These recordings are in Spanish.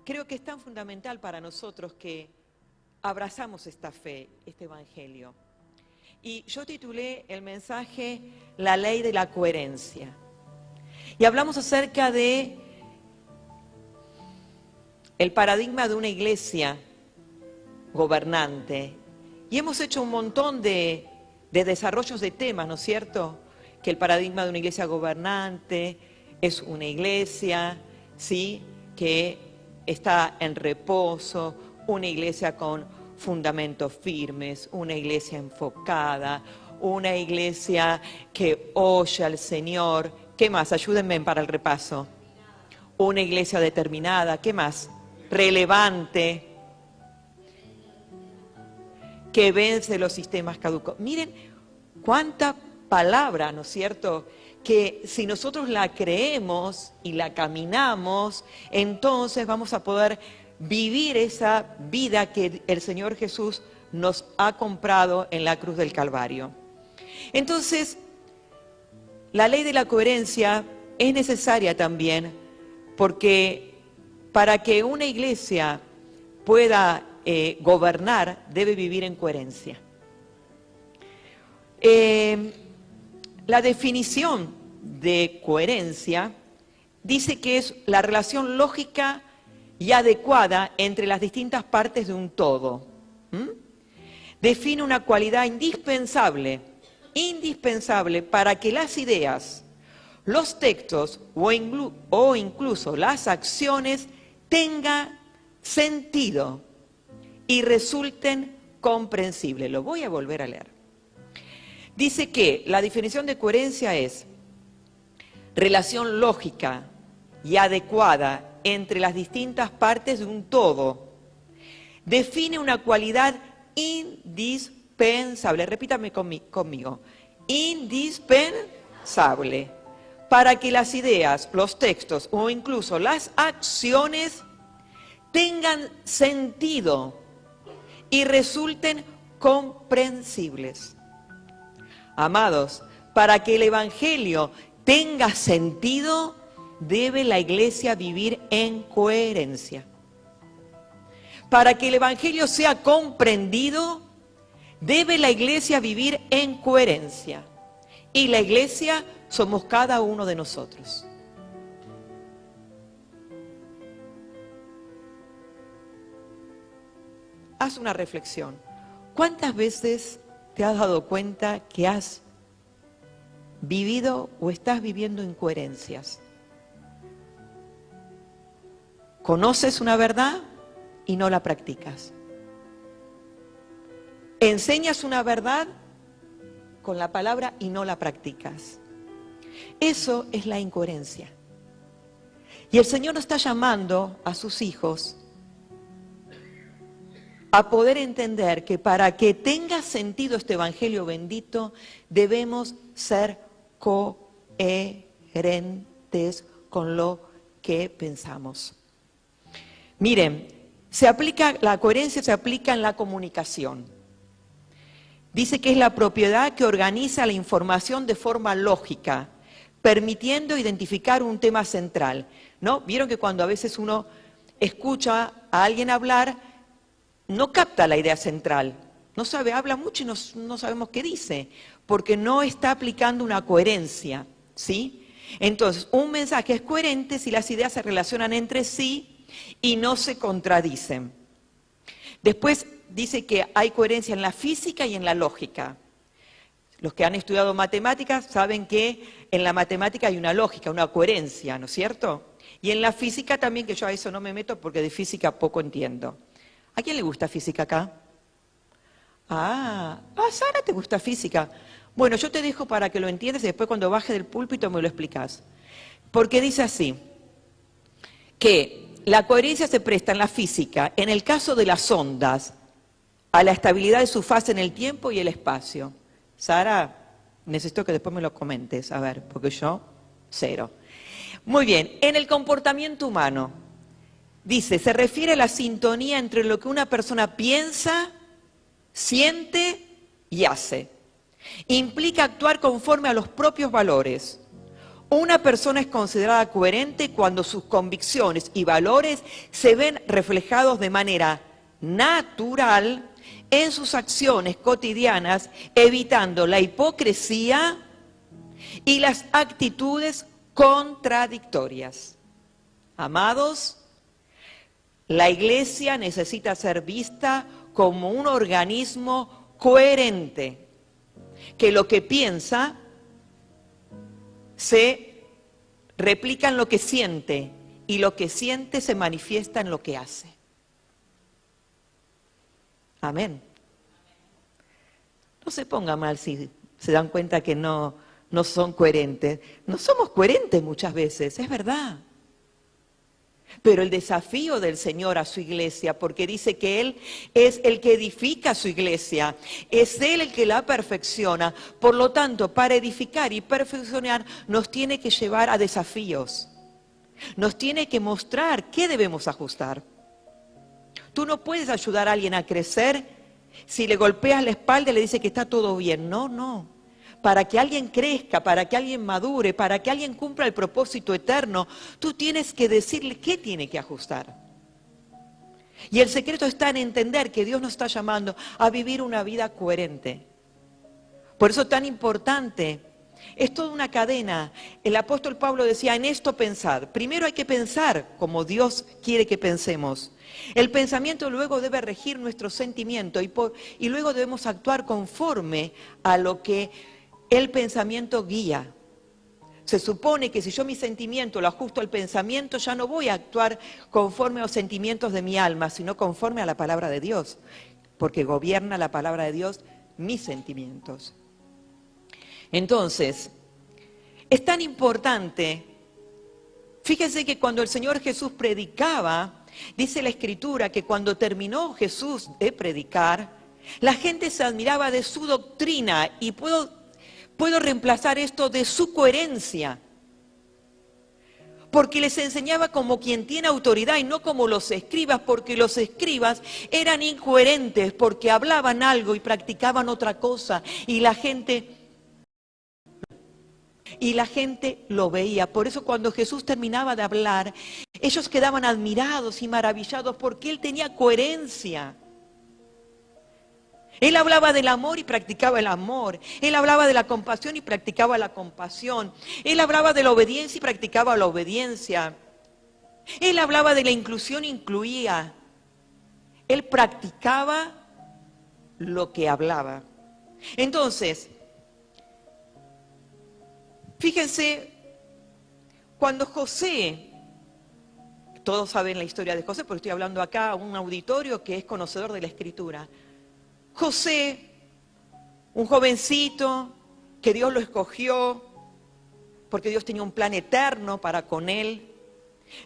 creo que es tan fundamental para nosotros que abrazamos esta fe, este evangelio. Y yo titulé el mensaje La ley de la coherencia. Y hablamos acerca de el paradigma de una iglesia gobernante. Y hemos hecho un montón de desarrollos de temas, ¿no es cierto? Que el paradigma de una iglesia gobernante es una iglesia, ¿sí?, que está en reposo, una iglesia con fundamentos firmes, una iglesia enfocada, una iglesia que oye al Señor. ¿Qué más? Ayúdenme para el repaso. Una iglesia determinada. ¿Qué más? Relevante, que vence los sistemas caducos. Miren cuánta palabra, ¿no es cierto?, que si nosotros la creemos y la caminamos, entonces vamos a poder vivir esa vida que el Señor Jesús nos ha comprado en la cruz del Calvario. Entonces, la ley de la coherencia es necesaria también, porque para que una iglesia pueda gobernar, debe vivir en coherencia. La definición de coherencia dice que es la relación lógica y adecuada entre las distintas partes de un todo. Define una cualidad indispensable para que las ideas, los textos o incluso las acciones tengan sentido y resulten comprensibles. Lo voy a volver a leer. Dice que la definición de coherencia es relación lógica y adecuada entre las distintas partes de un todo. Define una cualidad indispensable, repítame conmigo, indispensable, para que las ideas, los textos o incluso las acciones tengan sentido y resulten comprensibles. Amados, para que el evangelio tenga sentido, debe la iglesia vivir en coherencia. Para que el evangelio sea comprendido, debe la iglesia vivir en coherencia. Y la iglesia somos cada uno de nosotros. Haz una reflexión. ¿Cuántas veces te has dado cuenta que has vivido o estás viviendo incoherencias? Conoces una verdad y no la practicas. Enseñas una verdad con la palabra y no la practicas. Eso es la incoherencia. Y el Señor nos está llamando a sus hijos a poder entender que para que tenga sentido este evangelio bendito, debemos ser coherentes con lo que pensamos. Miren, la coherencia se aplica en la comunicación. Dice que es la propiedad que organiza la información de forma lógica, permitiendo identificar un tema central, ¿no? Vieron que cuando a veces uno escucha a alguien hablar, no capta la idea central, no sabe, habla mucho y no sabemos qué dice, porque no está aplicando una coherencia, ¿sí? Entonces, un mensaje es coherente si las ideas se relacionan entre sí y no se contradicen. Después dice que hay coherencia en la física y en la lógica. Los que han estudiado matemáticas saben que en la matemática hay una lógica, una coherencia, ¿no es cierto? Y en la física también, que yo a eso no me meto porque de física poco entiendo. ¿A quién le gusta física acá? Ah, Sara, ¿te gusta física? Bueno, yo te dejo para que lo entiendas y después cuando baje del púlpito me lo explicas. Porque dice así, que la coherencia se presta en la física, en el caso de las ondas, a la estabilidad de su fase en el tiempo y el espacio. Sara, necesito que después me lo comentes, a ver, porque yo, cero. Muy bien, en el comportamiento humano, dice, se refiere a la sintonía entre lo que una persona piensa, siente y hace. Implica actuar conforme a los propios valores Una persona es considerada coherente cuando sus convicciones y valores se ven reflejados de manera natural en sus acciones cotidianas, evitando la hipocresía y las actitudes contradictorias. Amados, la Iglesia necesita ser vista como un organismo coherente, que lo que piensa se replica en lo que siente y lo que siente se manifiesta en lo que hace. Amén. No se ponga mal si se dan cuenta que no son coherentes. No somos coherentes muchas veces, es verdad. Pero el desafío del Señor a su iglesia, porque dice que Él es el que edifica su iglesia, es Él el que la perfecciona. Por lo tanto, para edificar y perfeccionar nos tiene que llevar a desafíos. Nos tiene que mostrar qué debemos ajustar. Tú no puedes ayudar a alguien a crecer si le golpeas la espalda y le dices que está todo bien. No, no. Para que alguien crezca, para que alguien madure, para que alguien cumpla el propósito eterno, tú tienes que decirle qué tiene que ajustar. Y el secreto está en entender que Dios nos está llamando a vivir una vida coherente. Por eso es tan importante, es toda una cadena. El apóstol Pablo decía, en esto pensad. Primero hay que pensar como Dios quiere que pensemos. El pensamiento luego debe regir nuestro sentimiento y luego debemos actuar conforme a lo que el pensamiento guía. Se supone que si yo mi sentimiento lo ajusto al pensamiento, ya no voy a actuar conforme a los sentimientos de mi alma, sino conforme a la palabra de Dios, porque gobierna la palabra de Dios mis sentimientos. Entonces, es tan importante, fíjense que cuando el Señor Jesús predicaba, dice la Escritura que cuando terminó Jesús de predicar, la gente se admiraba de su doctrina y puedo reemplazar esto de su coherencia. Porque les enseñaba como quien tiene autoridad y no como los escribas, porque los escribas eran incoherentes, porque hablaban algo y practicaban otra cosa. Y la gente lo veía. Por eso cuando Jesús terminaba de hablar, ellos quedaban admirados y maravillados porque Él tenía coherencia. Él hablaba del amor y practicaba el amor. Él hablaba de la compasión y practicaba la compasión. Él hablaba de la obediencia y practicaba la obediencia. Él hablaba de la inclusión e incluía. Él practicaba lo que hablaba. Entonces, fíjense, cuando José, todos saben la historia de José, porque estoy hablando acá a un auditorio que es conocedor de la Escritura. José, un jovencito que Dios lo escogió, porque Dios tenía un plan eterno para con él,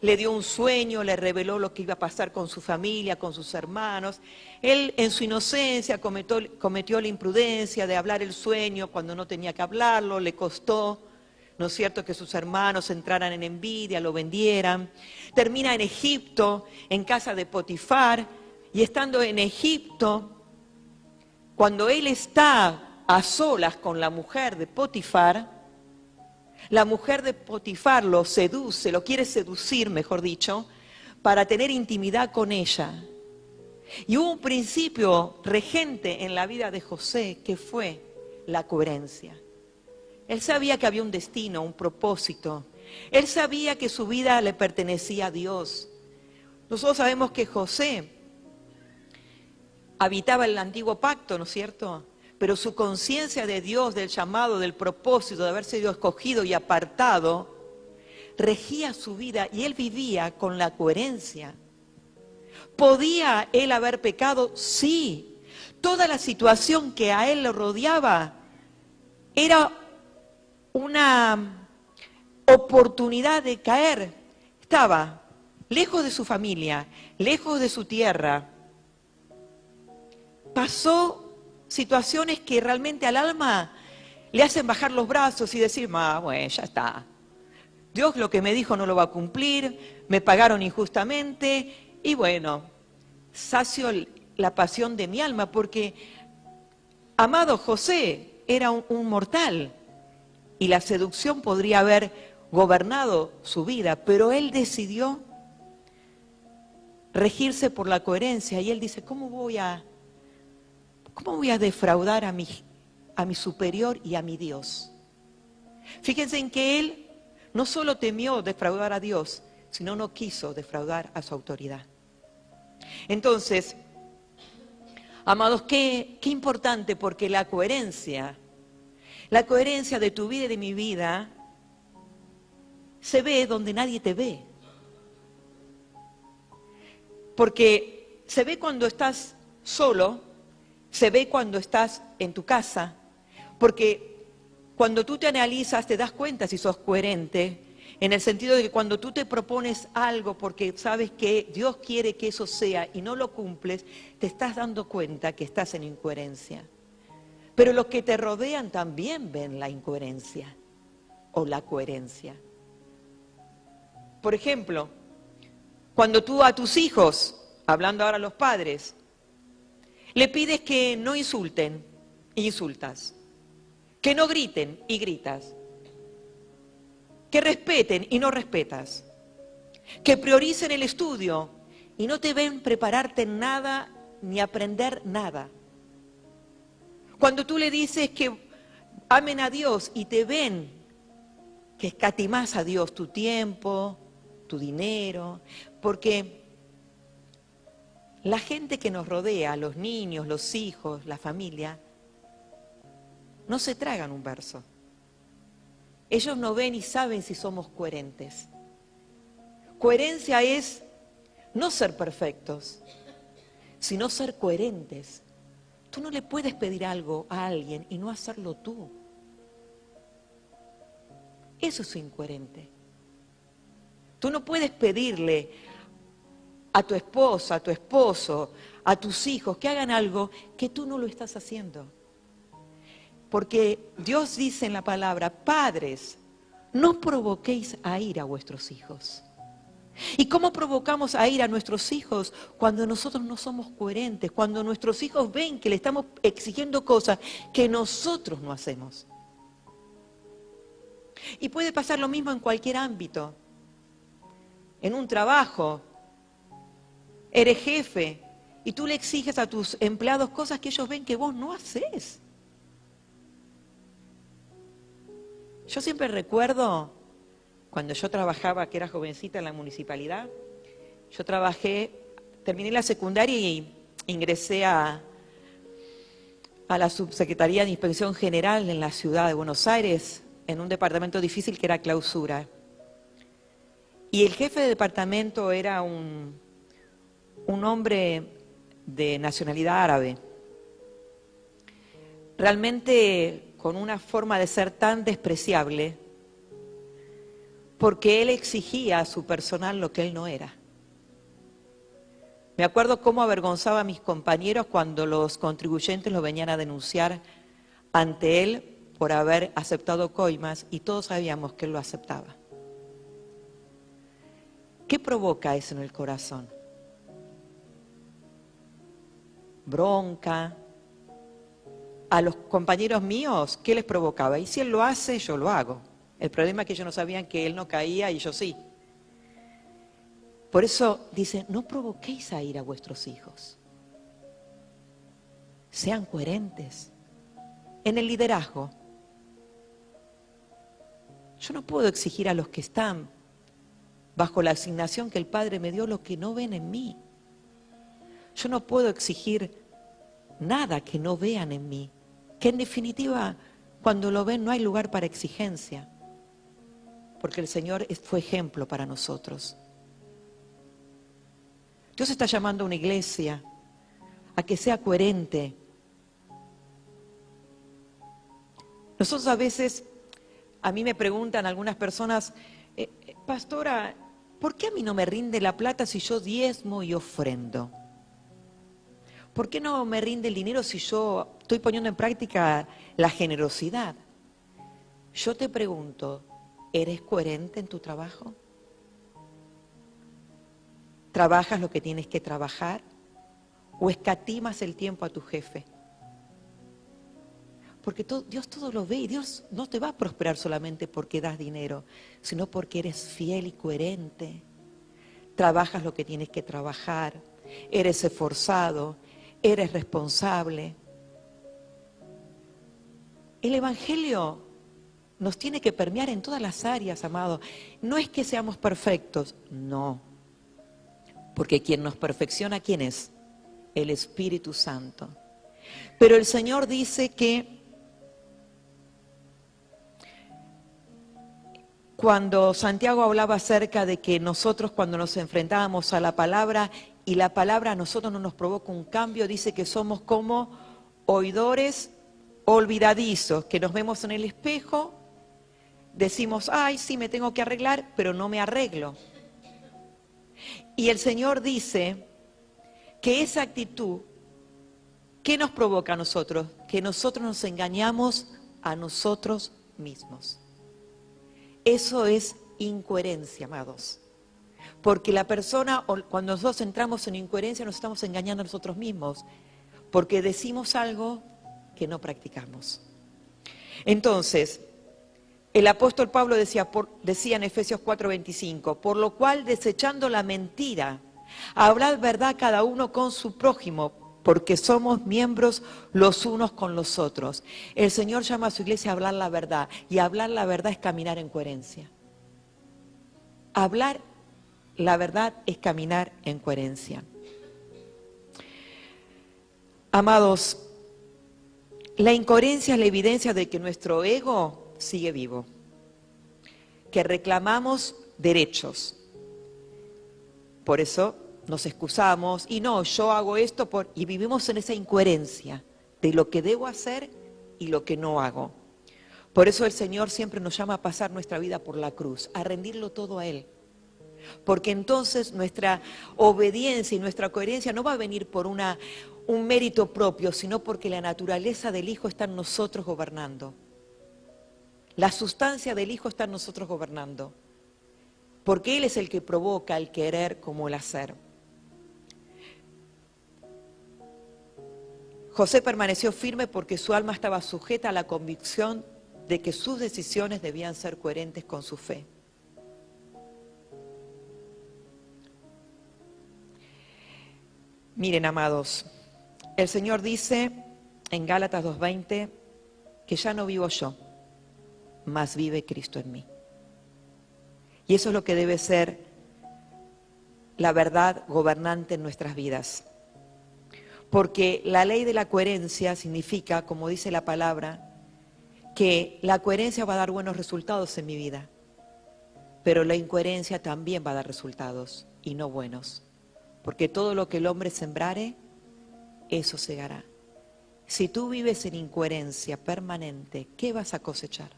le dio un sueño, le reveló lo que iba a pasar con su familia, con sus hermanos. Él en su inocencia cometió la imprudencia de hablar el sueño cuando no tenía que hablarlo, le costó, ¿no es cierto?, que sus hermanos entraran en envidia, lo vendieran. Termina en Egipto, en casa de Potifar, y estando en Egipto, cuando él está a solas con la mujer de Potifar, la mujer de Potifar lo seduce, lo quiere seducir, mejor dicho, para tener intimidad con ella. Y hubo un principio regente en la vida de José que fue la coherencia. Él sabía que había un destino, un propósito. Él sabía que su vida le pertenecía a Dios. Nosotros sabemos que José habitaba el antiguo pacto, ¿no es cierto? Pero su conciencia de Dios, del llamado, del propósito, de haber sido escogido y apartado, regía su vida y él vivía con la coherencia. ¿Podía él haber pecado? Sí. Toda la situación que a él lo rodeaba era una oportunidad de caer. Estaba lejos de su familia, lejos de su tierra. Pasó situaciones que realmente al alma le hacen bajar los brazos y decir, bueno, ya está. Dios lo que me dijo no lo va a cumplir, me pagaron injustamente y bueno, sacio la pasión de mi alma porque, amado José, era un mortal y la seducción podría haber gobernado su vida, pero él decidió regirse por la coherencia y él dice, ¿cómo voy a defraudar a mi superior y a mi Dios? Fíjense en que él no solo temió defraudar a Dios, sino no quiso defraudar a su autoridad. Entonces, amados, qué importante, porque la coherencia de tu vida y de mi vida se ve donde nadie te ve. Porque se ve cuando estás solo, se ve cuando estás en tu casa, porque cuando tú te analizas te das cuenta si sos coherente, en el sentido de que cuando tú te propones algo porque sabes que Dios quiere que eso sea y no lo cumples, te estás dando cuenta que estás en incoherencia. Pero los que te rodean también ven la incoherencia o la coherencia. Por ejemplo, cuando tú a tus hijos, hablando ahora a los padres, le pides que no insulten y insultas, que no griten y gritas, que respeten y no respetas, que prioricen el estudio y no te ven prepararte en nada ni aprender nada. Cuando tú le dices que amen a Dios y te ven que escatimás a Dios tu tiempo, tu dinero, porque la gente que nos rodea, los niños, los hijos, la familia, no se tragan un verso. Ellos no ven y saben si somos coherentes. Coherencia es no ser perfectos, sino ser coherentes. Tú no le puedes pedir algo a alguien y no hacerlo tú. Eso es incoherente. Tú no puedes pedirle a tu esposa, a tu esposo, a tus hijos que hagan algo que tú no lo estás haciendo. Porque Dios dice en la palabra, padres, no provoquéis a ira a vuestros hijos. ¿Y cómo provocamos a ira a nuestros hijos? Cuando nosotros no somos coherentes, cuando nuestros hijos ven que le estamos exigiendo cosas que nosotros no hacemos. Y puede pasar lo mismo en cualquier ámbito. En un trabajo, eres jefe y tú le exiges a tus empleados cosas que ellos ven que vos no haces. Yo siempre recuerdo, cuando yo trabajaba, que era jovencita en la municipalidad, yo terminé la secundaria y ingresé a la Subsecretaría de Inspección General en la ciudad de Buenos Aires, en un departamento difícil que era clausura. Y el jefe de departamento era un hombre de nacionalidad árabe, realmente con una forma de ser tan despreciable, porque él exigía a su personal lo que él no era. Me acuerdo cómo avergonzaba a mis compañeros cuando los contribuyentes lo venían a denunciar ante él por haber aceptado coimas y todos sabíamos que él lo aceptaba. ¿Qué provoca eso en el corazón? Bronca. A los compañeros míos, ¿qué les provocaba? Y si él lo hace, yo lo hago. El problema es que ellos no sabían que él no caía y yo sí. Por eso dice, no provoquéis a ira a vuestros hijos. Sean coherentes. En el liderazgo, yo no puedo exigir a los que están bajo la asignación que el Padre me dio lo que no ven en mí. Yo no puedo exigir nada que no vean en mí. Que en definitiva, cuando lo ven no hay lugar para exigencia, porque el Señor fue ejemplo para nosotros. Dios está llamando a una iglesia a que sea coherente. Nosotros a veces, a mí me preguntan algunas personas, pastora, ¿por qué a mí no me rinde la plata si yo diezmo y ofrendo? ¿Por qué no me rinde el dinero si yo estoy poniendo en práctica la generosidad? Yo te pregunto, ¿eres coherente en tu trabajo? ¿Trabajas lo que tienes que trabajar? ¿O escatimas el tiempo a tu jefe? Porque Dios todo lo ve y Dios no te va a prosperar solamente porque das dinero, sino porque eres fiel y coherente. Trabajas lo que tienes que trabajar, eres esforzado, eres responsable. El Evangelio nos tiene que permear en todas las áreas, amados. No es que seamos perfectos, no. Porque quien nos perfecciona, ¿quién es? El Espíritu Santo. Pero el Señor dice que cuando Santiago hablaba acerca de que nosotros cuando nos enfrentábamos a la palabra y la palabra a nosotros no nos provoca un cambio, dice que somos como oidores olvidadizos, que nos vemos en el espejo, decimos, ay, sí, me tengo que arreglar, pero no me arreglo. Y el Señor dice que esa actitud, ¿qué nos provoca a nosotros? Que nosotros nos engañamos a nosotros mismos. Eso es incoherencia, amados. Porque la persona, cuando nosotros entramos en incoherencia, nos estamos engañando a nosotros mismos. Porque decimos algo que no practicamos. Entonces, el apóstol Pablo decía en Efesios 4:25, por lo cual, desechando la mentira, hablad verdad cada uno con su prójimo, porque somos miembros los unos con los otros. El Señor llama a su iglesia a hablar la verdad, y hablar la verdad es caminar en coherencia. Hablar la verdad es caminar en coherencia. Amados, la incoherencia es la evidencia de que nuestro ego sigue vivo, que reclamamos derechos. Por eso nos excusamos y no, yo hago esto y vivimos en esa incoherencia de lo que debo hacer y lo que no hago. Por eso el Señor siempre nos llama a pasar nuestra vida por la cruz, a rendirlo todo a Él. Porque entonces nuestra obediencia y nuestra coherencia no va a venir por un mérito propio, sino porque la naturaleza del Hijo está en nosotros gobernando. La sustancia del Hijo está en nosotros gobernando. Porque Él es el que provoca el querer como el hacer. José permaneció firme porque su alma estaba sujeta a la convicción de que sus decisiones debían ser coherentes con su fe. Miren, amados, el Señor dice en Gálatas 2:20 que ya no vivo yo, mas vive Cristo en mí. Y eso es lo que debe ser la verdad gobernante en nuestras vidas. Porque la ley de la coherencia significa, como dice la palabra, que la coherencia va a dar buenos resultados en mi vida, pero la incoherencia también va a dar resultados y no buenos. Porque todo lo que el hombre sembrare, eso segará. Si tú vives en incoherencia permanente, ¿qué vas a cosechar?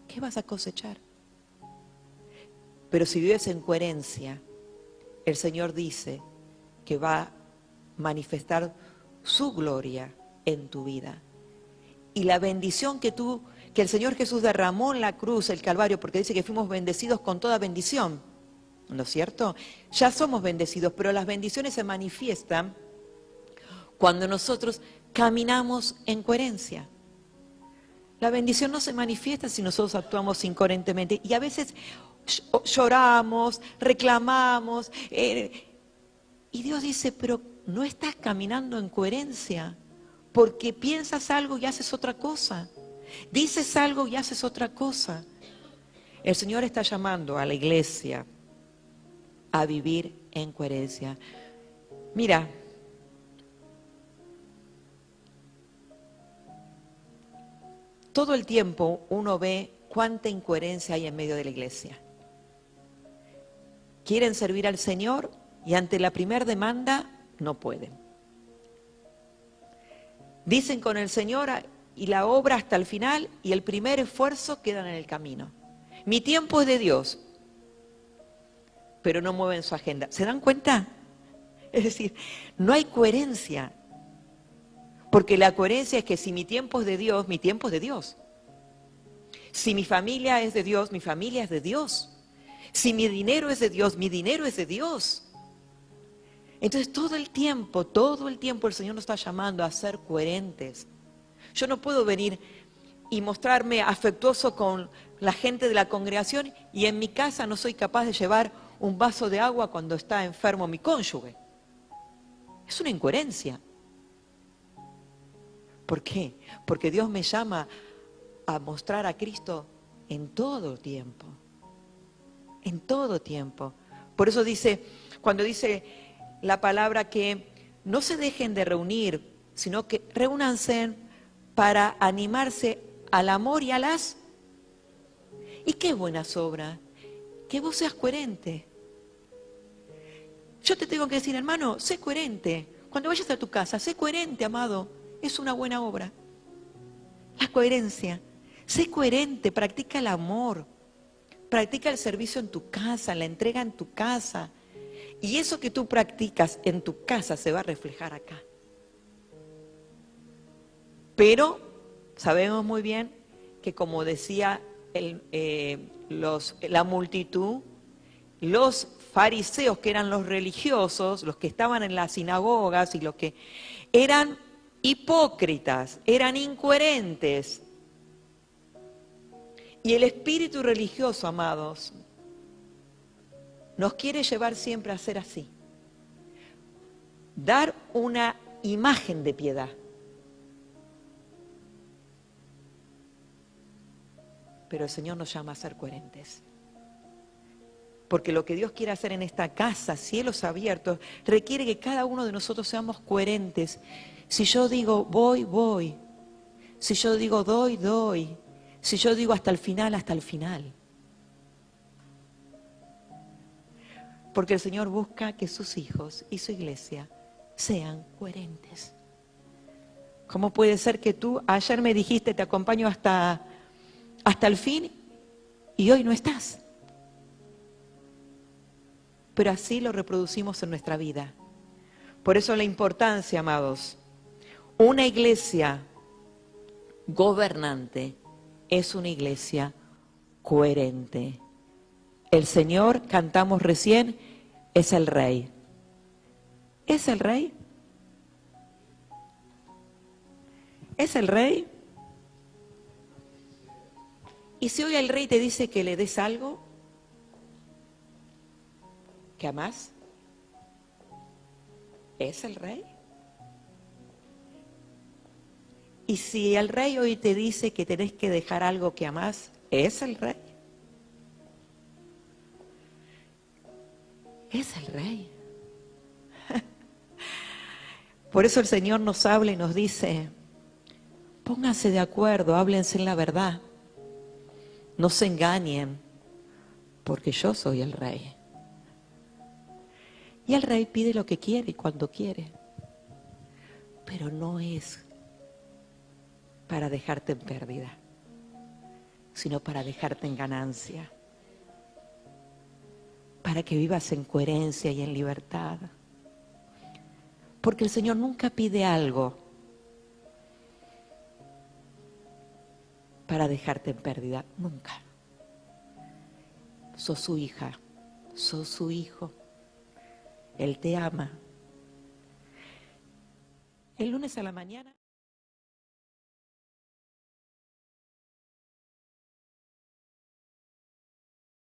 ¿Qué vas a cosechar? Pero si vives en coherencia, el Señor dice que va a manifestar su gloria en tu vida. Y la bendición que el Señor Jesús derramó en la cruz, el Calvario, porque dice que fuimos bendecidos con toda bendición, ¿no es cierto? Ya somos bendecidos, pero las bendiciones se manifiestan cuando nosotros caminamos en coherencia. La bendición no se manifiesta si nosotros actuamos incoherentemente. Y a veces lloramos, reclamamos, y Dios dice, pero no estás caminando en coherencia, porque piensas algo y haces otra cosa. Dices algo y haces otra cosa. El Señor está llamando a la iglesia a vivir en coherencia. Mira, todo el tiempo uno ve cuánta incoherencia hay en medio de la iglesia. Quieren servir al Señor y ante la primera demanda no pueden. Dicen con el Señor y la obra hasta el final y el primer esfuerzo quedan en el camino. Mi tiempo es de Dios, pero no mueven su agenda. ¿Se dan cuenta? Es decir, no hay coherencia. Porque la coherencia es que si mi tiempo es de Dios, mi tiempo es de Dios. Si mi familia es de Dios, mi familia es de Dios. Si mi dinero es de Dios, mi dinero es de Dios. Entonces todo el tiempo el Señor nos está llamando a ser coherentes. Yo no puedo venir y mostrarme afectuoso con la gente de la congregación y en mi casa no soy capaz de llevar un vaso de agua cuando está enfermo mi cónyuge. Es una incoherencia. ¿Por qué? Porque Dios me llama a mostrar a Cristo en todo tiempo. En todo tiempo. Por eso dice, cuando dice la palabra que no se dejen de reunir, sino que reúnanse para animarse al amor y a las... ¿Y qué buenas obras? Que vos seas coherente. Yo te tengo que decir, hermano, sé coherente. Cuando vayas a tu casa, sé coherente, amado. Es una buena obra. La coherencia. Sé coherente, practica el amor. Practica el servicio en tu casa, la entrega en tu casa. Y eso que tú practicas en tu casa se va a reflejar acá. Pero sabemos muy bien que, como decía la multitud, los fariseos, que eran los religiosos, los que estaban en las sinagogas y los que eran hipócritas, eran incoherentes. Y el espíritu religioso, amados, nos quiere llevar siempre a ser así. Dar una imagen de piedad. Pero el Señor nos llama a ser coherentes. Porque lo que Dios quiere hacer en esta casa, cielos abiertos, requiere que cada uno de nosotros seamos coherentes. Si yo digo voy, voy. Si yo digo doy, doy. Si yo digo hasta el final, hasta el final. Porque el Señor busca que sus hijos y su iglesia sean coherentes. ¿Cómo puede ser que tú ayer me dijiste te acompaño hasta el fin y hoy no estás? Pero así lo reproducimos en nuestra vida. Por eso la importancia, amados, una iglesia gobernante es una iglesia coherente. El Señor, cantamos recién, es el Rey. ¿Es el Rey? ¿Es el Rey? Y si hoy el Rey te dice que le des algo, ¿que amás? ¿Es el Rey? Y si el Rey hoy te dice que tenés que dejar algo que amás, ¿es el Rey? Es el Rey. Por eso el Señor nos habla y nos dice, pónganse de acuerdo, háblense en la verdad. No se engañen, porque yo soy el Rey. Y el Rey pide lo que quiere y cuando quiere. Pero no es para dejarte en pérdida, sino para dejarte en ganancia. Para que vivas en coherencia y en libertad. Porque el Señor nunca pide algo para dejarte en pérdida, nunca. Sos su hija, sos su hijo. Él te ama. El lunes a la mañana